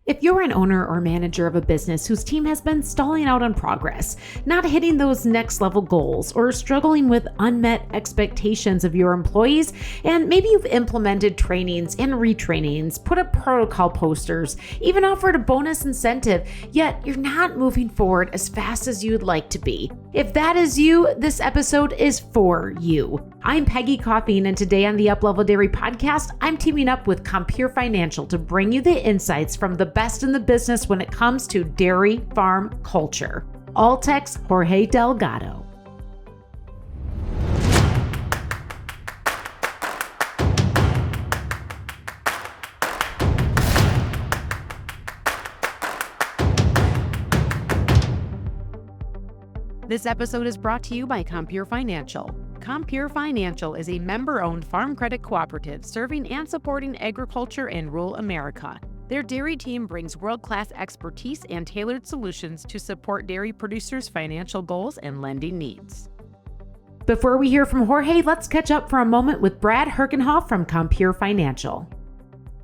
If you're an owner or manager of a business whose team has been stalling out on progress, not hitting those next level goals, or struggling with unmet expectations of your employees, and maybe you've implemented trainings and retrainings, put up protocol posters, even offered a bonus incentive, yet you're not moving forward as fast as you'd like to be. If that is you, this episode is for you. I'm Peggy Coffeen, and today on the Uplevel Dairy Podcast, I'm teaming up with Compeer Financial to bring you the insights from the best in the business when it comes to dairy farm culture. Alltech's Jorge Delgado. This episode is brought to you by Compeer Financial. Compeer Financial is a member-owned farm credit cooperative serving and supporting agriculture in rural America. Their dairy team brings world-class expertise and tailored solutions to support dairy producers' financial goals and lending needs. Before we hear from Jorge, let's catch up for a moment with Brad Herkenhoff from Compeer Financial.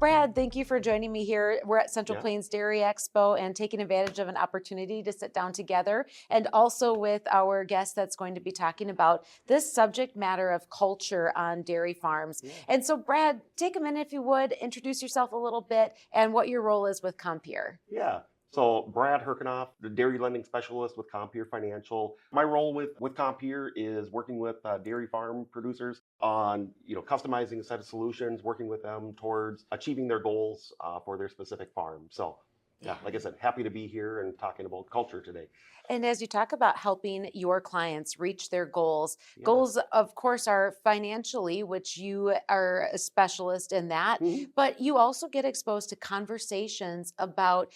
Brad, thank you for joining me here. We're at Central Plains Dairy Expo and taking advantage of an opportunity to sit down together, and also with our guest that's going to be talking about this subject matter of culture on dairy farms. And so, Brad, take a minute if you would, introduce yourself a little bit and what your role is with Compeer. So Brad Herkenhoff, the dairy lending specialist with Compeer Financial. My role with Compeer is working with dairy farm producers on customizing a set of solutions, working with them towards achieving their goals for their specific farm. So like I said, happy to be here and talking about culture today. And as you talk about helping your clients reach their goals, goals, of course, are financially, which you are a specialist in that, but you also get exposed to conversations about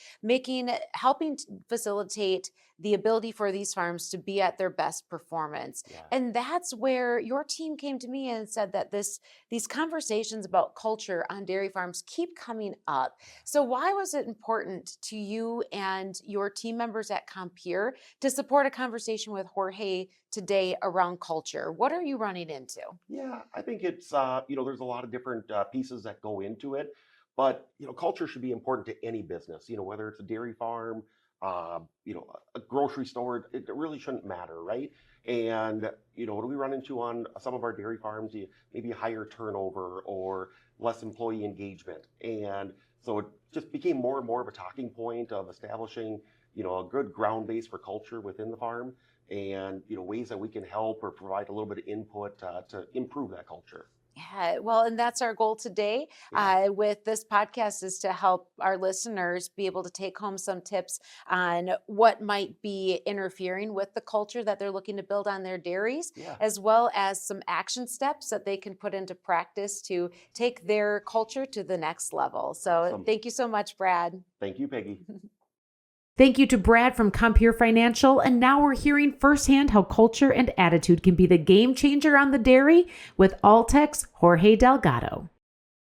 helping to facilitate the ability for these farms to be at their best performance. And that's where your team came to me and said that these conversations about culture on dairy farms keep coming up. So why was it important to you and your team members at Compeer to support a conversation with Jorge today around culture? What are you running into? I think it's, there's a lot of different pieces that go into it, but, culture should be important to any business, whether it's a dairy farm, a grocery store, it really shouldn't matter, right? And, what do we run into on some of our dairy farms? Maybe higher turnover or less employee engagement. And so it just became more and more of a talking point of establishing a good ground base for culture within the farm, and ways that we can help or provide a little bit of input to improve that culture. Yeah, well, and that's our goal today with this podcast, is to help our listeners be able to take home some tips on what might be interfering with the culture that they're looking to build on their dairies, as well as some action steps that they can put into practice to take their culture to the next level. So Thank you so much, Brad. Thank you, Peggy. Thank you to Brad from Compeer Financial. And now we're hearing firsthand how culture and attitude can be the game changer on the dairy with Alltech's Jorge Delgado.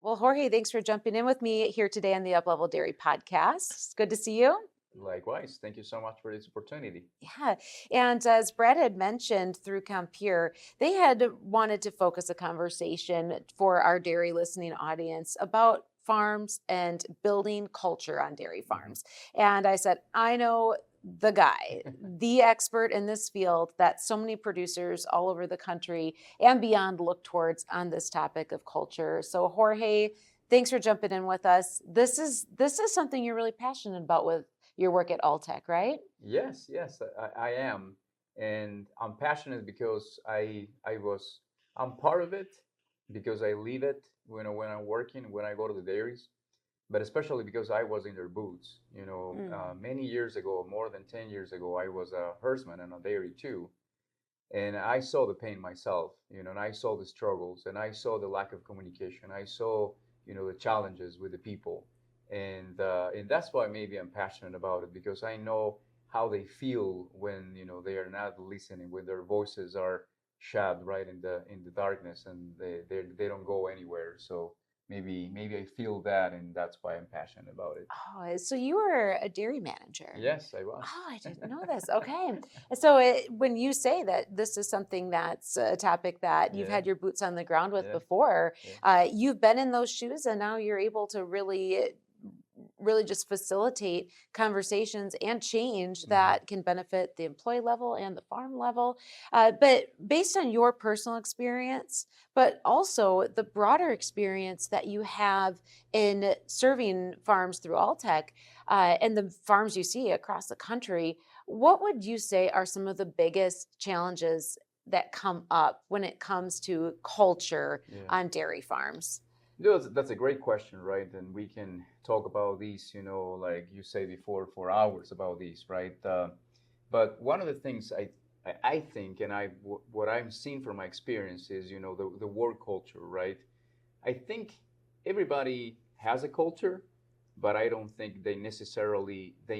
Well, Jorge, thanks for jumping in with me here today on the Uplevel Dairy Podcast. It's good to see you. Likewise. Thank you so much for this opportunity. Yeah. And as Brad had mentioned, through Compeer, they had wanted to focus a conversation for our dairy listening audience about farms and building culture on dairy farms. And I said, I know the guy, the expert in this field that so many producers all over the country and beyond look towards on this topic of culture. So Jorge, thanks for jumping in with us. This is something you're really passionate about with your work at Alltech, right? Yes, I am. And I'm passionate because I'm part of it, because I live it when I'm working, when I go to the dairies, but especially because I was in their boots. Many years ago, more than 10 years ago, I was a herdsman and a dairy too. And I saw the pain myself, and I saw the struggles, and I saw the lack of communication. I saw, the challenges with the people. And that's why maybe I'm passionate about it, because I know how they feel when, they are not listening, when their voices are shut right in the darkness, and they don't go anywhere. So maybe I feel that, and that's why I'm passionate about it. Oh, so you were a dairy manager? Yes, I was. Oh, I didn't know this. Okay. So when you say that this is something that's a topic that you've had your boots on the ground with before, you've been in those shoes, and now you're able to really really just facilitate conversations and change Mhm. that can benefit the employee level and the farm level. But based on your personal experience, but also the broader experience that you have in serving farms through Alltech and the farms you see across the country, what would you say are some of the biggest challenges that come up when it comes to culture Yeah. on dairy farms? That's a great question, right? And we can talk about these, like you say before, for hours about these, right? But one of the things I think, and what I've seen from my experience is, the work culture, right? I think everybody has a culture, but I don't think they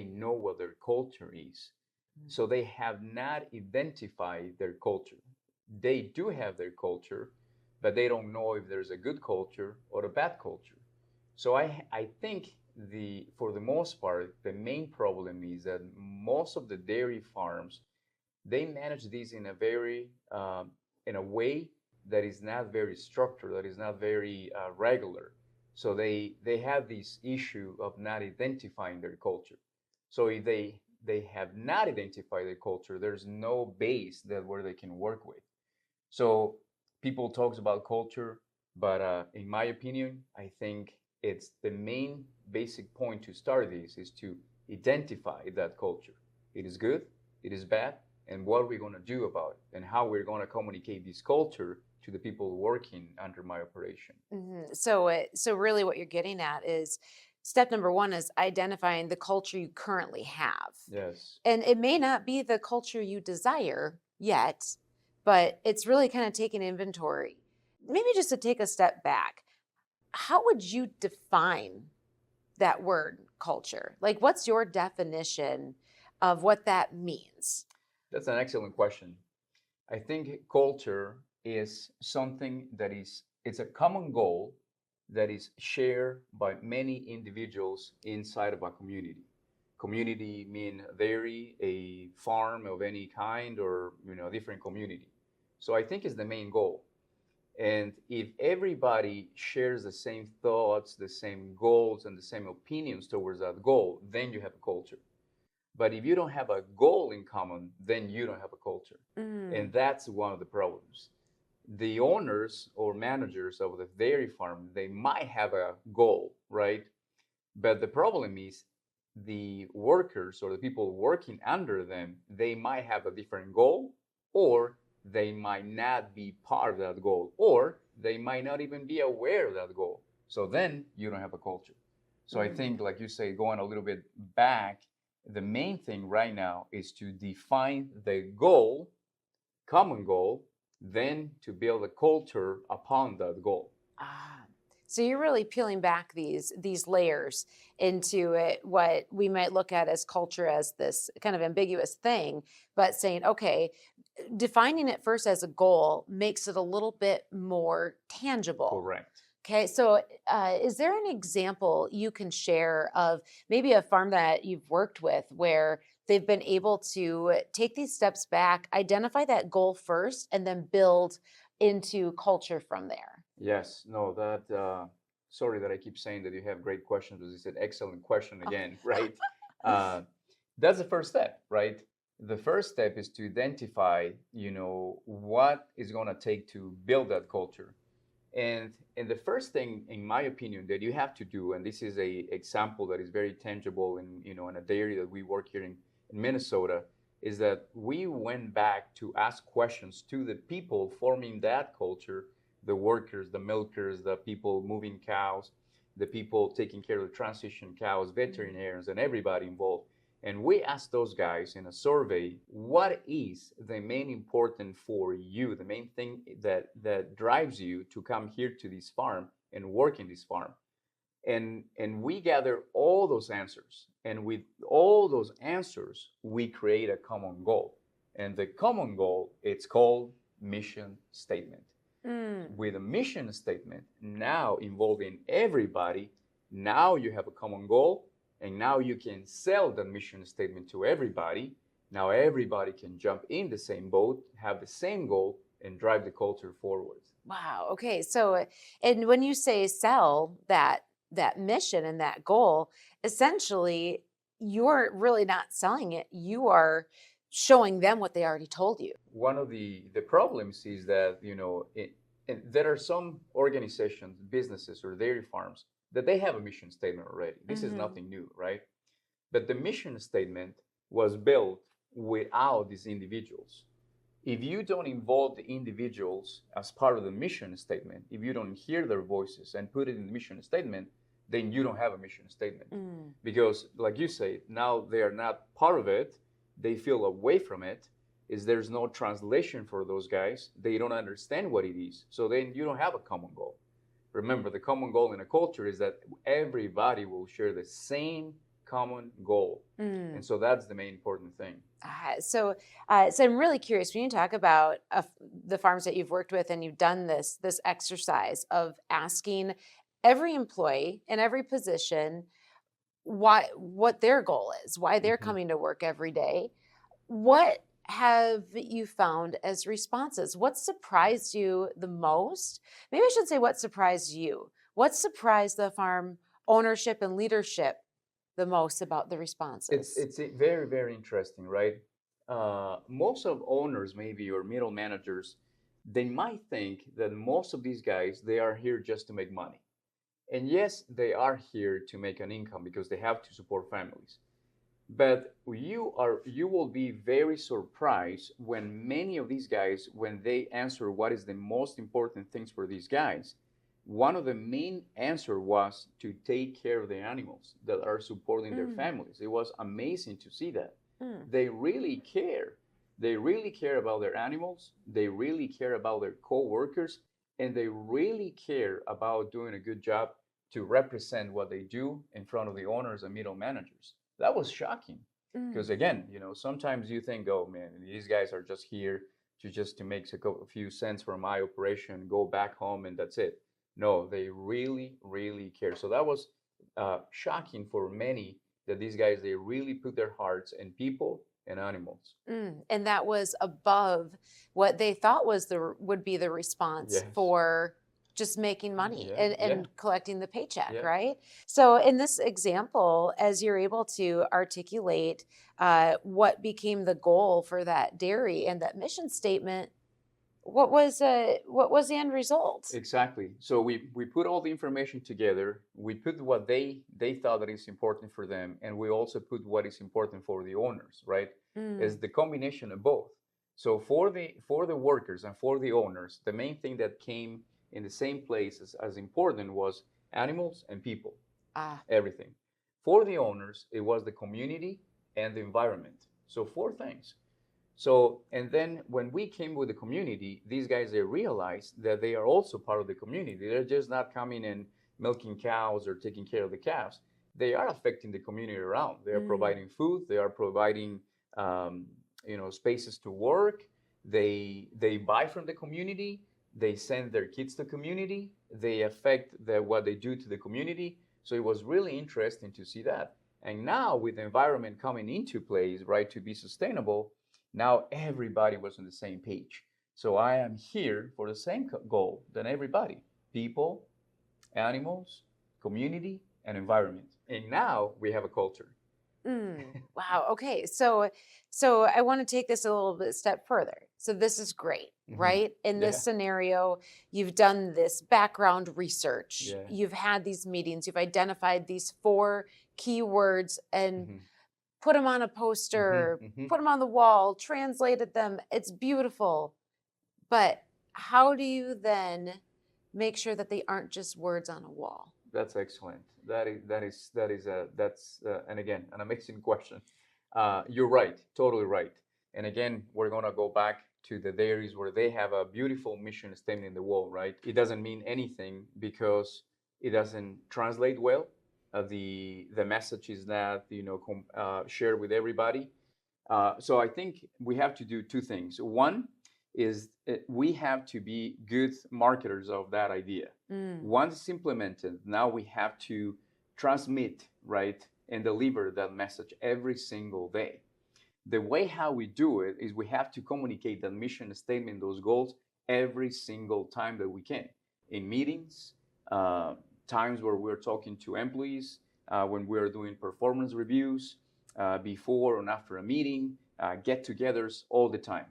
know what their culture is. So they have not identified their culture. They do have their culture, but they don't know if there's a good culture or a bad culture. So I think for the most part, the main problem is that most of the dairy farms, they manage this in a way that is not very structured, that is not very regular. So they have this issue of not identifying their culture. So if they have not identified their culture, there's no base that where they can work with. So people talks about culture, but in my opinion, I think it's the main basic point to start this is to identify that culture. It is good, it is bad, and what we're going to do about it, and how we're going to communicate this culture to the people working under my operation. So really what you're getting at is step number one is identifying the culture you currently have. Yes. And it may not be the culture you desire yet, but it's really kind of taking inventory. Maybe just to take a step back, how would you define that word culture? Like, what's your definition of what that means? That's an excellent question. I think culture is something it's a common goal that is shared by many individuals inside of a community. Community mean dairy, a farm of any kind, or a different community. So I think it's the main goal. And if everybody shares the same thoughts, the same goals, and the same opinions towards that goal, then you have a culture. But if you don't have a goal in common, then you don't have a culture. And that's one of the problems. The owners or managers of the dairy farm, they might have a goal, right? But the problem is the workers or the people working under them, they might have a different goal, or they might not be part of that goal, or they might not even be aware of that goal. So then you don't have a culture. So I think, like you say, going a little bit back, the main thing right now is to define the goal, common goal, then to build a culture upon that goal. So you're really peeling back these layers into it, what we might look at as culture as this kind of ambiguous thing, but saying, okay, defining it first as a goal makes it a little bit more tangible. Correct. Okay, so is there an example you can share of maybe a farm that you've worked with where they've been able to take these steps back, identify that goal first, and then build into culture from there? Yes, no, sorry that I keep saying that you have great questions, because it's an excellent question again, right? That's the first step, right? The first step is to identify, what is going to take to build that culture. And the first thing, in my opinion, that you have to do, and this is a example that is very tangible in a dairy that we work here in Minnesota, is that we went back to ask questions to the people forming that culture, the workers, the milkers, the people moving cows, the people taking care of the transition cows, veterinarians, and everybody involved. And we asked those guys in a survey, what is the main important for you, the main thing that drives you to come here to this farm and work in this farm? And we gather all those answers. And with all those answers, we create a common goal. And the common goal, it's called mission statement. With a mission statement now involving everybody, now you have a common goal, and now you can sell the mission statement to everybody. Now everybody can jump in the same boat, have the same goal, and drive the culture forward. Wow. Okay. So, and when you say sell that that mission and that goal, essentially you're really not selling it. You are showing them what they already told you. One of the problems is that, there are some organizations, businesses, or dairy farms that they have a mission statement already. This is nothing new, right? But the mission statement was built without these individuals. If you don't involve the individuals as part of the mission statement, if you don't hear their voices and put it in the mission statement, then you don't have a mission statement. Because, like you say, now they are not part of it. They feel away from it. There's no translation for those guys. They don't understand what it is. So then you don't have a common goal. Remember, the common goal in a culture is that everybody will share the same common goal. And so that's the main important thing. So I'm really curious, when you talk about the farms that you've worked with and you've done this exercise of asking every employee in every position what their goal is, why they're coming to work every day, what have you found as responses? What surprised you the most? Maybe I should say, what surprised you? What surprised the farm ownership and leadership the most about the responses? It's very, very interesting, right? Most of owners, maybe, or middle managers, they might think that most of these guys, they are here just to make money. And yes, they are here to make an income because they have to support families. But you will be very surprised when many of these guys, when they answer what is the most important things for these guys, one of the main answer was to take care of the animals that are supporting their families. It was amazing to see that. They really care. They really care about their animals. They really care about their co-workers, and they really care about doing a good job to represent what they do in front of the owners and middle managers. That was shocking because, again, sometimes you think, oh man, these guys are just here to make a few cents from my operation, go back home, and that's it. No, they really, really care. So that was shocking for many, that these guys, they really put their hearts in people and animals. And that was above what they thought would be the response for just making money and collecting the paycheck, right? So in this example, as you're able to articulate what became the goal for that dairy and that mission statement, what was the end result? Exactly. So we put all the information together. We put what they thought that is important for them, and we also put what is important for the owners, right? It's the combination of both. So for the workers and for the owners, the main thing that came in the same place as important was animals and people. Everything. For the owners, it was the community and the environment. So 4 things. So, and then when we came with the community, these guys, they realized that they are also part of the community. They're just not coming and milking cows or taking care of the calves. They are affecting the community around. They are providing food. They are providing, spaces to work. They buy from the community. They send their kids to community. They affect what they do to the community. So it was really interesting to see that. And now with the environment coming into place, right, to be sustainable, now everybody was on the same page. So I am here for the same goal than everybody: people, animals, community, and environment. And now we have a culture. Wow. Okay. So I want to take this a little bit step further. So this is great, right? In this scenario, you've done this background research. Yeah. You've had these meetings. You've identified these 4 keywords and put them on a poster, put them on the wall, translated them. It's beautiful. But how do you then make sure that they aren't just words on a wall? That's excellent. That's and again, an amazing question. You're right, totally right. And again, we're gonna go back to the dairies where they have a beautiful mission statement in the wall, right? It doesn't mean anything because it doesn't translate well. The message is not shared with everybody. So I think we have to do 2 things. One is we have to be good marketers of that idea. Once it's implemented, now we have to transmit, right, and deliver that message every single day. The way how we do it is we have to communicate that mission statement, those goals, every single time that we can, in meetings, times where we're talking to employees, when we're doing performance reviews, before and after a meeting, get-togethers all the time,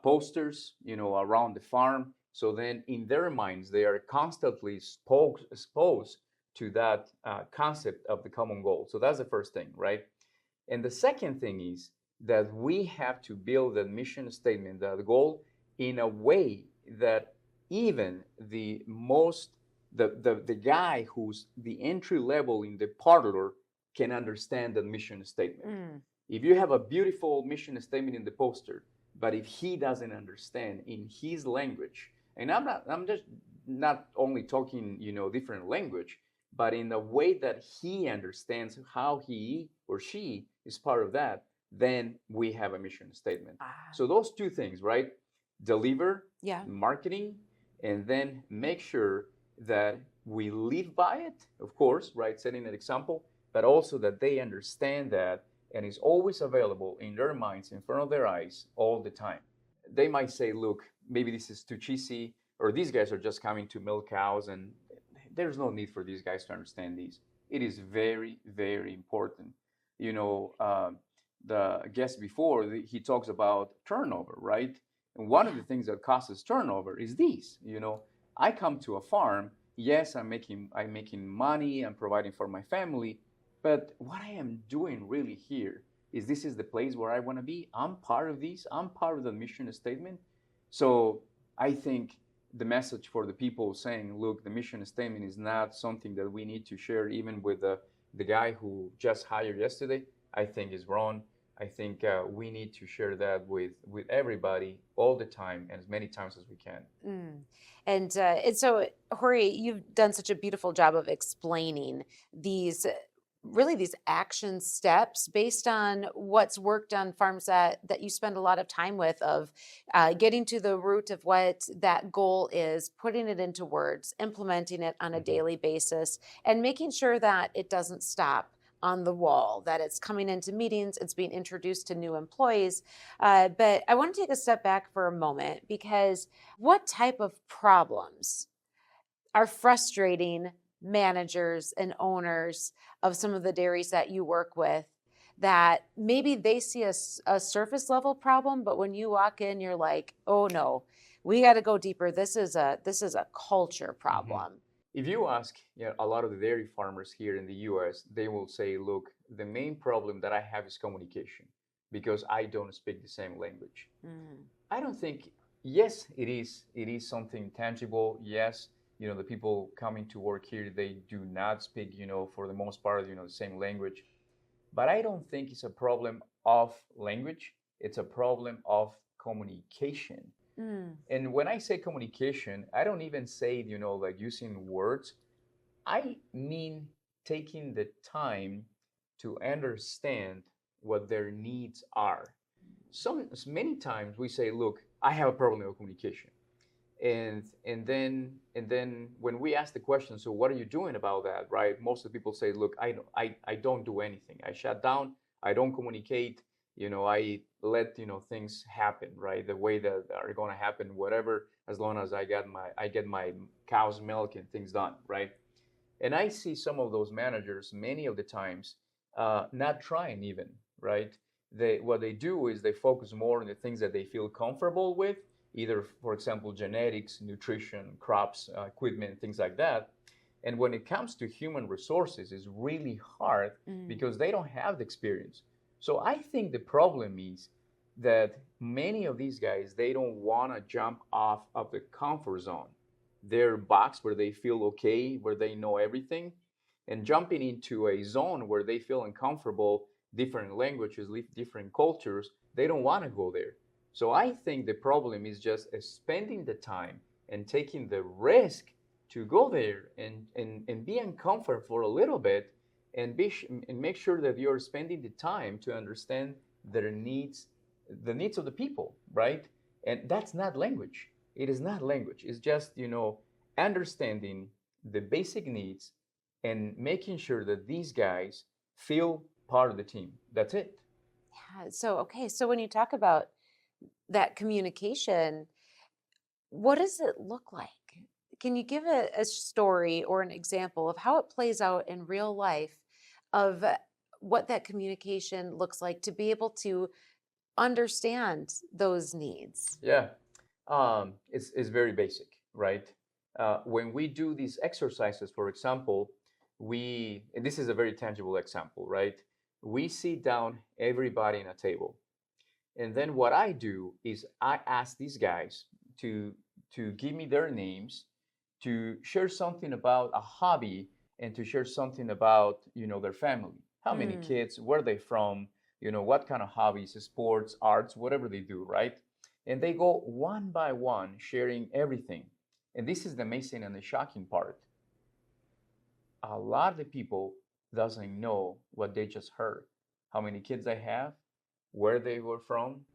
posters, around the farm. So then in their minds, they are constantly exposed to that concept of the common goal. So that's the first thing, right? And the second thing is that we have to build that mission statement, that goal, in a way that even the guy who's the entry level in the parlor can understand the mission statement. If you have a beautiful mission statement in the poster, but if he doesn't understand in his language, and I'm just not only talking, different language, but in the way that he understands how he or she is part of that, then we have a mission statement. So those two things, right? Deliver, marketing, and then make sure that we live by it, of course, right? Setting an example, but also that they understand that and is always available in their minds, in front of their eyes, all the time. They might say, look, maybe this is too cheesy, or these guys are just coming to milk cows, and there's no need for these guys to understand these. It is very, very important. The guest before, he talks about turnover, right? And one of the things that causes turnover is these. I come to a farm. Yes, I'm making money. I'm providing for my family. But what I am doing really here is this is the place where I want to be. I'm part of this. I'm part of the mission statement. So I think the message for the people saying, look, the mission statement is not something that we need to share even with the guy who just hired yesterday, I think is wrong. I think we need to share that with everybody all the time and as many times as we can. And so, Jorge, you've done such a beautiful job of explaining these action steps based on what's worked on farms that you spend a lot of time with, of getting to the root of what that goal is, putting it into words, implementing it on a daily basis, and making sure that it doesn't stop on the wall, that it's coming into meetings, it's being introduced to new employees. But I want to take a step back for a moment, because what type of problems are frustrating managers and owners of some of the dairies that you work with, that maybe they see a surface level problem, but when you walk in, you're like, oh no, we got to go deeper. This is a culture problem. If you ask a lot of the dairy farmers here in the US, they will say, look, the main problem that I have is communication, because I don't speak the same language. I don't think, yes, it is something tangible. Yes, the people coming to work here, they do not speak, for the most part, the same language. But I don't think it's a problem of language. It's a problem of communication. And when I say communication, I don't even say, like using words. I mean taking the time to understand what their needs are. Many times we say, look, I have a problem with communication. And then when we ask the question, so what are you doing about that, right? Most of the people say, look, I don't do anything. I shut down. I don't communicate. I let things happen, right? The way that are going to happen, whatever, as long as I get my cow's milk and things done, right? And I see some of those managers many of the times not trying even, right? What they do is they focus more on the things that they feel comfortable with, either, for example, genetics, nutrition, crops, equipment, things like that. And when it comes to human resources, it's really hard because they don't have the experience. So I think the problem is that many of these guys, they don't want to jump off of the comfort zone, their box where they feel okay, where they know everything, and jumping into a zone where they feel uncomfortable, different languages, different cultures, they don't want to go there. So I think the problem is just spending the time and taking the risk to go there and be uncomfortable for a little bit, and make sure that you're spending the time to understand their needs, the needs of the people, right? And that's not language. It is not language. It's just, understanding the basic needs and making sure that these guys feel part of the team. That's it. Yeah. So when you talk about that communication, what does it look like? can you give a story or an example of how it plays out in real life of what that communication looks like to be able to understand those needs? Yeah, it's very basic, right? When we do these exercises, for example, and this is a very tangible example, right? We sit down everybody in a table, and then what I do is I ask these guys to give me their names, to share something about a hobby, and to share something about their family. How many Mm, kids? Where they from? What kind of hobbies, sports, arts, whatever they do, right? And they go one by one, sharing everything. And this is the amazing and the shocking part. A lot of the people doesn't know what they just heard. How many kids they have, where they were from,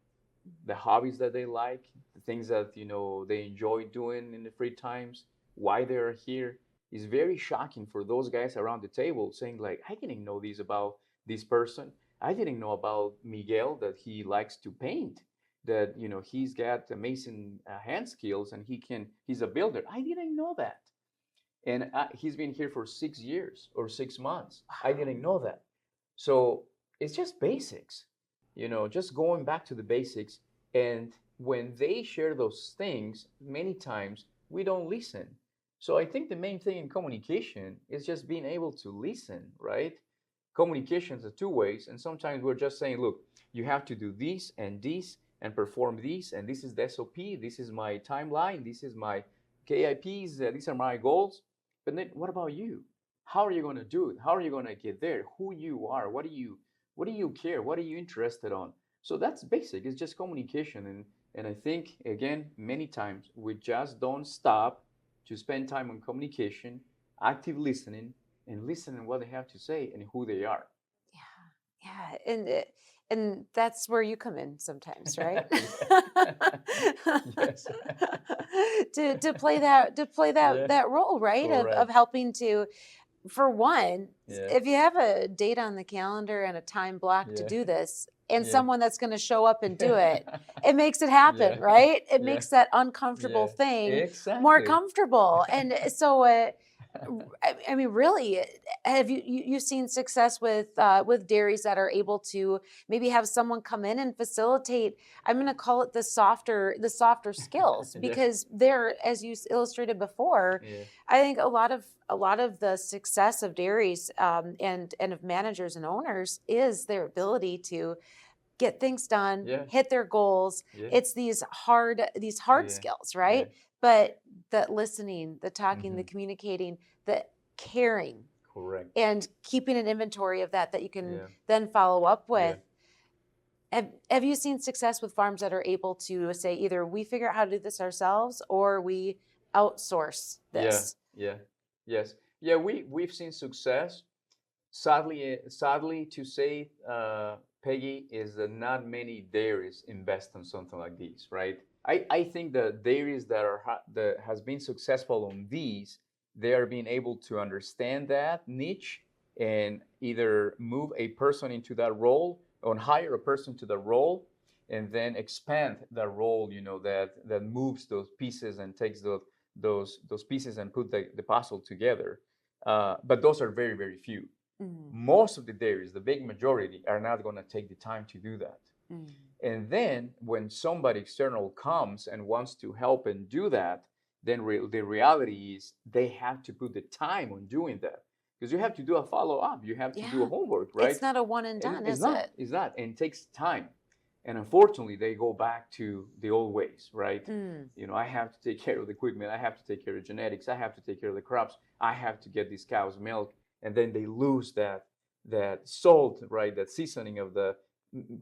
the hobbies that they like, the things that they enjoy doing in the free times, why they are here. Is very shocking for those guys around the table saying like, I didn't know this about this person. I didn't know about Miguel that he likes to paint, that he's got amazing hand skills and he's a builder. I didn't know that. And he's been here for 6 years or 6 months. I didn't know that. So it's just basics, just going back to the basics. And when they share those things, many times we don't listen. So I think the main thing in communication is just being able to listen, right? Communication is two ways. And sometimes we're just saying, look, you have to do this and perform this. And this is the SOP. This is my timeline. This is my KIPs. These are my goals. But then what about you? How are you going to do it? How are you going to get there? Who you are? What do you care? What are you interested on? So that's basic. It's just communication. And I think, again, many times we just don't stop to spend time on communication, active listening, and listening what they have to say and who they are. Yeah, and that's where you come in sometimes, right? Yes. To play that Yeah. that role, right? Of Correct. helping to, for one, Yeah. if you have a date on the calendar and a time block to Yeah. do this, and Yeah. someone that's going to show up and do it, it makes it happen, Yeah. right? It Yeah. makes that uncomfortable Yeah. thing more Exactly. comfortable. And so, I mean, really, have you seen success with dairies that are able to maybe have someone come in and facilitate? I'm going to call it the softer skills, Yeah. because they're, as you illustrated before, Yeah. I think a lot of the success of dairies, and of managers and owners, is their ability to get things done, Yeah. hit their goals. Yeah. It's these hard Yeah. skills, Yeah. right? But the listening, the talking, the Mhm. communicating, the caring, Correct. and keeping an inventory of that you can Yeah. then follow up Yeah. with. Have you seen success with farms that are able to say either we figure out how to do this ourselves or we outsource Yeah. this? Yeah. Yes. Yeah. We've seen success. Sadly to say, Peggy, is that not many dairies invest in something like this, right? I think the dairies that has been successful on these, they are being able to understand that niche and either move a person into that role or hire a person to the role and then expand that role, that moves those pieces and takes those pieces and put the puzzle together. But those are very, very few. Mm, Most of the dairies, the big majority, are not going to take the time to do that. mm. And then when somebody external comes and wants to help and do that, then the reality is they have to put the time on doing that, because you have to do a follow up, you have to do a Yeah, homework, right? it's not a one and And done, it's is not, it? and it takes time. And unfortunately, they go back to the old ways, right? Mm. I have to take care of the equipment, I have to take care of genetics, I have to take care of the crops, I have to get these cows milk, and then they lose that salt, right? That seasoning of the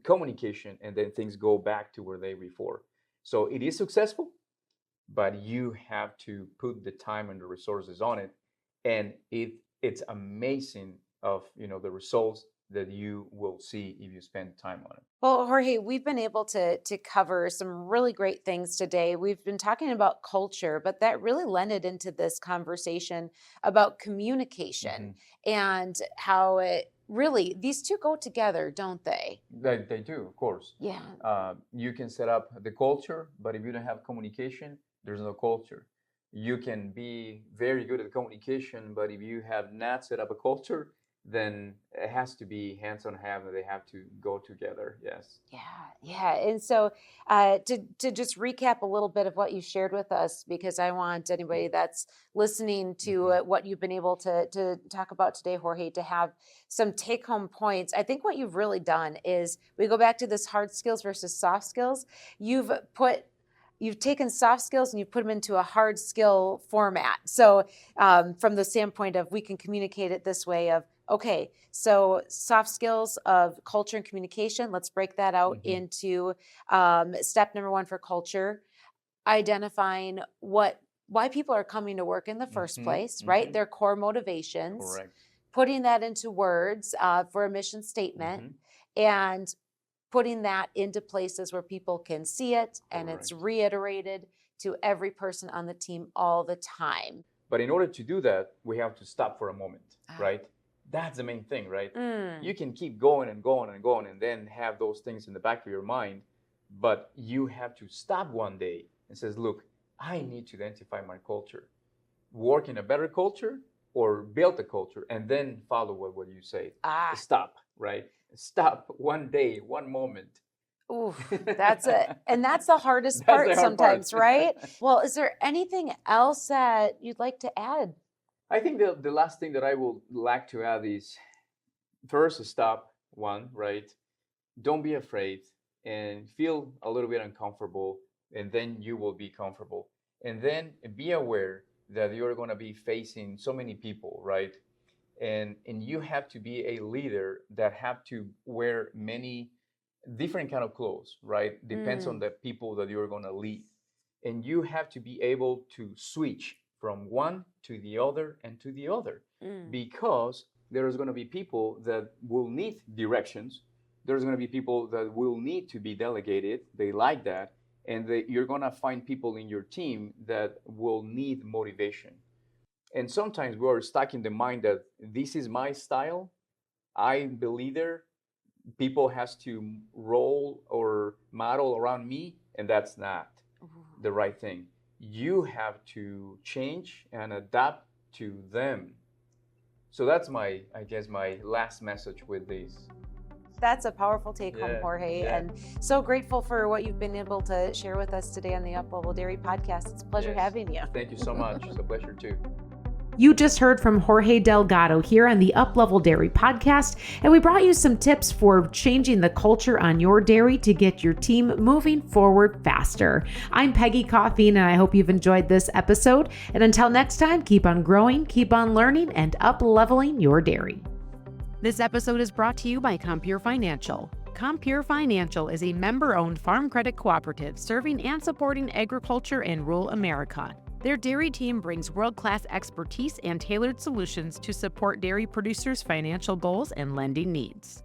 communication, and then things go back to where they were before. So it is successful, but you have to put the time and the resources on it, and it's amazing of the results that you will see if you spend time on it. Well, Jorge, we've been able to cover some really great things today. We've been talking about culture, but that really lended into this conversation about communication Mhm. and how it really, these two go together, don't they? They do, of course. Yeah. You can set up the culture, but if you don't have communication, there's no culture. You can be very good at communication, but if you have not set up a culture, then it has to be hands on hand, and they have to go together. Yes. Yeah. And so to just recap a little bit of what you shared with us, because I want anybody that's listening to what you've been able to talk about today, Jorge, to have some take home points. I think what you've really done is we go back to this hard skills versus soft skills. You've taken soft skills and you've put them into a hard skill format. So from the standpoint of we can communicate it this way of, okay, so soft skills of culture and communication, let's break that out into step number 1 for culture, identifying why people are coming to work in the first place, right? Their core motivations. Correct. Putting that into words for a mission statement, and putting that into places where people can see it and it's reiterated to every person on the team all the time. But in order to do that, we have to stop for a moment, right? That's the main thing, right? You can keep going and going and going and then have those things in the back of your mind, but you have to stop one day and says, look, I need to identify my culture, work in a better culture or build a culture, and then follow what you say. Stop, right? Stop one day, one moment. Ooh, that's it. And that's the hardest part sometimes, right? Well, is there anything else that you'd like to add? I think the last thing that I would like to add is first, stop one, right? Don't be afraid and feel a little bit uncomfortable, and then you will be comfortable. And then be aware that you're going to be facing so many people, right? And you have to be a leader that have to wear many different kind of clothes, right? Depends on the people that you're going to lead. And you have to be able to switch from one to the other and to the other, because there's going to be people that will need directions. There's going to be people that will need to be delegated. They like that. And you're going to find people in your team that will need motivation. And sometimes we are stuck in the mind that this is my style. I'm the leader. People has to roll or model around me, and that's not the right thing. You have to change and adapt to them. So that's my last message with this. That's a powerful take home, Jorge, and so grateful for what you've been able to share with us today on the Uplevel Dairy Podcast. It's a pleasure having you. Thank you so much. It's a pleasure too. You just heard from Jorge Delgado here on the Uplevel Dairy Podcast, and we brought you some tips for changing the culture on your dairy to get your team moving forward faster. I'm Peggy Coffeen, and I hope you've enjoyed this episode. And until next time, keep on growing, keep on learning, and up-leveling your dairy. This episode is brought to you by Compeer Financial. Compeer Financial is a member-owned farm credit cooperative serving and supporting agriculture in rural America. Their dairy team brings world-class expertise and tailored solutions to support dairy producers' financial goals and lending needs.